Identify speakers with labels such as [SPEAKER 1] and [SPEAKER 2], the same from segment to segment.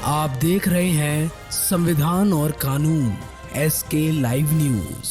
[SPEAKER 1] आप देख रहे हैं संविधान और कानून SK लाइव न्यूज।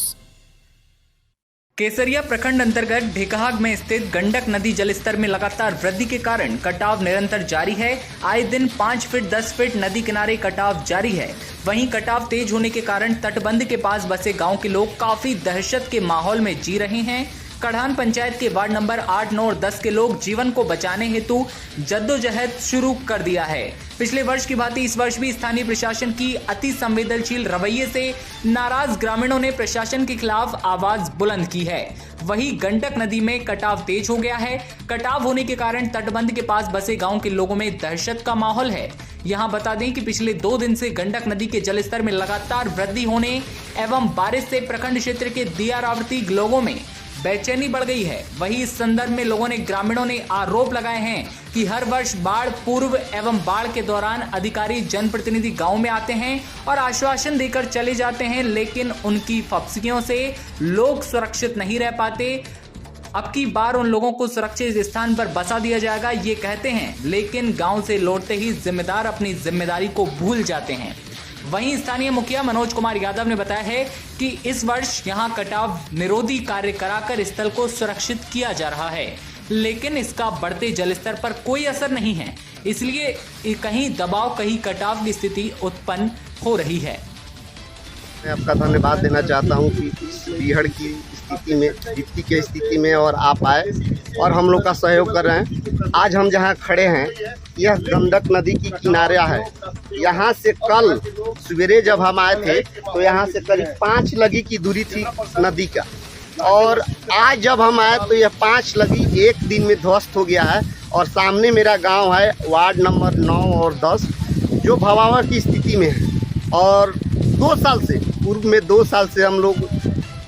[SPEAKER 2] केसरिया प्रखंड अंतर्गत ढेकहाग में स्थित गंडक नदी जलस्तर में लगातार वृद्धि के कारण कटाव निरंतर जारी है। आए दिन 5 फीट 10 फीट नदी किनारे कटाव जारी है। वहीं कटाव तेज होने के कारण तटबंध के पास बसे गांव के लोग काफी दहशत के माहौल में जी रहे हैं। कढ़ान पंचायत के वार्ड नंबर 8, 9 और 10 के लोग जीवन को बचाने हेतु जद्दोजहद शुरू कर दिया है। पिछले वर्ष की भांति इस वर्ष भी स्थानीय प्रशासन की अति संवेदनशील रवैये से नाराज ग्रामीणों ने प्रशासन के खिलाफ आवाज बुलंद की है। वहीं गंडक नदी में कटाव तेज हो गया है। कटाव होने के कारण तटबंध के पास बसे गांव के लोगों में दहशत का माहौल है। यहां बता दें कि पिछले 2 दिन से गंडक नदी के जलस्तर में लगातार वृद्धि होने एवं बारिश से प्रखंड क्षेत्र के दियारावती लोगों में बेचैनी बढ़ गई है। वहीं इस संदर्भ में ग्रामीणों ने आरोप लगाए हैं कि हर वर्ष बाढ़ पूर्व एवं बाढ़ के दौरान अधिकारी जनप्रतिनिधि गांव में आते हैं और आश्वासन देकर चले जाते हैं, लेकिन उनकी फप्सियों से लोग सुरक्षित नहीं रह पाते। अब की बार उन लोगों को सुरक्षित स्थान पर बसा दिया जाएगा ये कहते हैं, लेकिन गांव से लौटते ही जिम्मेदार अपनी जिम्मेदारी को भूल जाते हैं। वहीं स्थानीय मुखिया मनोज कुमार यादव ने बताया है कि इस वर्ष यहां कटाव निरोधी कार्य कराकर स्थल को सुरक्षित किया जा रहा है, लेकिन इसका बढ़ते जलस्तर पर कोई असर नहीं है, इसलिए कहीं दबाव कहीं कटाव की स्थिति उत्पन्न हो रही है।
[SPEAKER 3] मैं आपका धन्यवाद देना चाहता हूं कि इस बीहड़ की स्थिति में, विपत्ति की स्थिति में और आप आए और हम लोग का सहयोग कर रहे हैं। आज हम जहां खड़े हैं यह गंडक नदी की किनारा है। यहाँ से कल सवेरे जब हम आए थे तो यहाँ से करीब 5 लगी की दूरी थी नदी का, और आज जब हम आए तो यह 5 लगी एक दिन में ध्वस्त हो गया है। और सामने मेरा गांव है वार्ड नंबर 9 और 10 जो भयावह की स्थिति में है। और 2 साल से पूर्व में 2 साल से हम लोग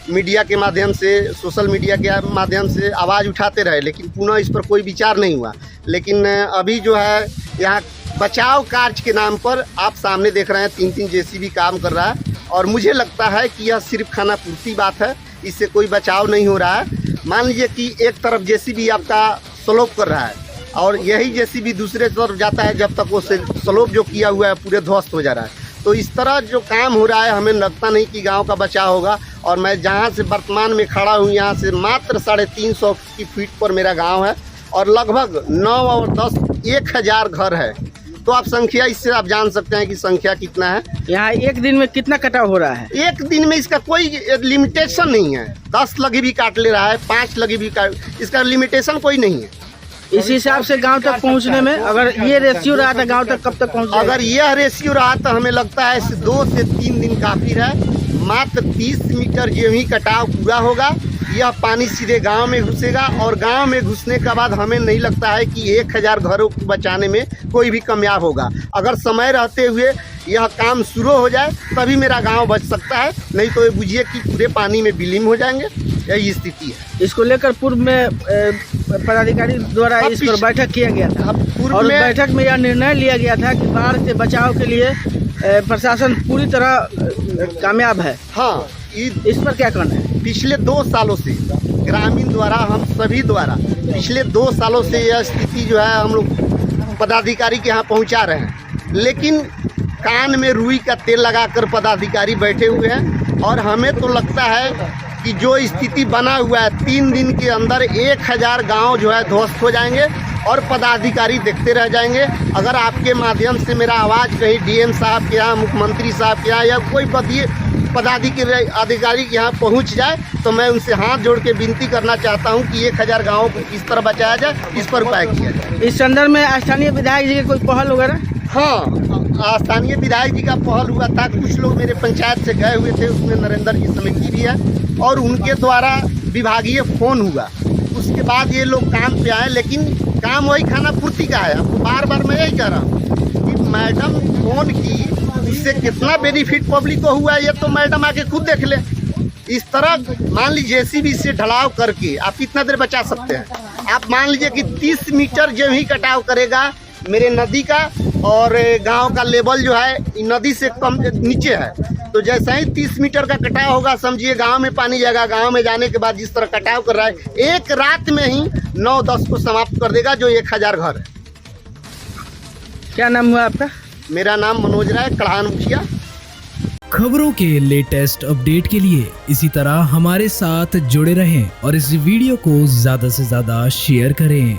[SPEAKER 3] मीडिया के माध्यम से, सोशल मीडिया के माध्यम से आवाज़ उठाते रहे, लेकिन पुनः इस पर कोई विचार नहीं हुआ। लेकिन अभी जो है यहाँ बचाव कार्य के नाम पर आप सामने देख रहे हैं 3-3 JCB काम कर रहा है, और मुझे लगता है कि यह सिर्फ खानापूर्ति बात है, इससे कोई बचाव नहीं हो रहा है। मान लीजिए कि एक तरफ JCB आपका स्लोप कर रहा है और यही JCB दूसरे तरफ जाता है, जब तक वो स्लोप जो किया हुआ है पूरे ध्वस्त हो जा रहा है। तो इस तरह जो काम हो रहा है हमें लगता नहीं कि गांव का बचाव होगा। और मैं जहां से वर्तमान में खड़ा हूं यहाँ से मात्र 350 की फीट पर मेरा गांव है और लगभग 9 और 10 1000 घर है। तो आप संख्या, इससे आप जान सकते हैं कि संख्या कितना है।
[SPEAKER 4] यहाँ एक दिन में कितना कटाव हो रहा है?
[SPEAKER 3] एक दिन में इसका कोई लिमिटेशन नहीं है। 10 लगी भी काट ले रहा है, 5 लगी भी काट, इसका लिमिटेशन कोई नहीं है।
[SPEAKER 4] इस हिसाब से गांव तक पहुंचने में अगर ये रेशियो रहा था गांव तक कब तक पहुंच?
[SPEAKER 3] अगर यह रेशियो रहा तो हमें लगता है 2 से 3 दिन काफी है। मात्र 30 मीटर जो ही कटाव पूरा होगा यह पानी सीधे गांव में घुसेगा, और गांव में घुसने के बाद हमें नहीं लगता है कि 1000 घरों को बचाने में कोई भी कामयाब होगा। अगर समय रहते हुए यह काम शुरू हो जाए तभी मेरा गांव बच सकता है, नहीं तो ये बुझिए कि पूरे पानी में विलीन हो जाएंगे। यही स्थिति है।
[SPEAKER 4] इसको लेकर पूर्व में पदाधिकारी द्वारा इस पर बैठक किया गया था और बैठक में यह निर्णय लिया गया था कि बाढ़ से बचाव के लिए प्रशासन पूरी तरह कामयाब है।
[SPEAKER 3] हाँ,
[SPEAKER 4] इस पर क्या कहना है?
[SPEAKER 3] पिछले 2 सालों से ग्रामीण द्वारा, हम सभी द्वारा पिछले 2 सालों से यह स्थिति जो है हम लोग पदाधिकारी के यहाँ पहुँचा रहे हैं, लेकिन कान में रुई का तेल लगाकर पदाधिकारी बैठे हुए हैं। और हमें तो लगता है कि जो स्थिति बना हुआ है 3 दिन के अंदर 1000 गांव जो है ध्वस्त हो जाएंगे और पदाधिकारी देखते रह जाएंगे। अगर आपके माध्यम से मेरा आवाज़ कहीं DM साहब के यहाँ, मुख्यमंत्री साहब के यहाँ या कोई पदाधिकारी के यहाँ पहुँच जाए तो मैं उनसे हाथ जोड़ के विनती करना चाहता हूँ कि 1000 गाँवों को किस तरह बचाया जाए, इस पर उपाय किया जाए।
[SPEAKER 4] इस संदर्भ में स्थानीय विधायक जी के कोई पहल वगैरह?
[SPEAKER 3] हाँ, स्थानीय विधायक जी का पहल हुआ था। कुछ लोग मेरे पंचायत से गए हुए थे, उसमें नरेंद्र जी समिति भी है, और उनके द्वारा विभागीय फोन हुआ। उसके बाद ये लोग काम पे आए, लेकिन काम वही खानापूर्ति का है। आपको बार मैं यही कह रहा हूँ कि मैडम फोन की, उससे कितना बेनिफिट पब्लिक को हुआ ये तो मैडम आके खुद देख ले। इस तरह मान लीजिए JCB से ढलाव करके आप कितना देर बचा सकते हैं। आप मान लीजिए कि 30 मीटर जो ही कटाव करेगा मेरे नदी का, और गांव का लेवल जो है नदी से कम नीचे है, तो जैसा ही 30 मीटर का कटाव होगा समझिए गांव में पानी जाएगा। गांव में जाने के बाद जिस तरह कटाव कर रहा है एक रात में ही 9-10 को समाप्त कर देगा, जो 1000 घर है।
[SPEAKER 4] क्या नाम हुआ आपका?
[SPEAKER 3] मेरा नाम मनोज राय, कड़ान मुखिया।
[SPEAKER 1] खबरों के लेटेस्ट अपडेट के लिए इसी तरह हमारे साथ जुड़े रहें और इस वीडियो को ज्यादा से ज्यादा शेयर करें।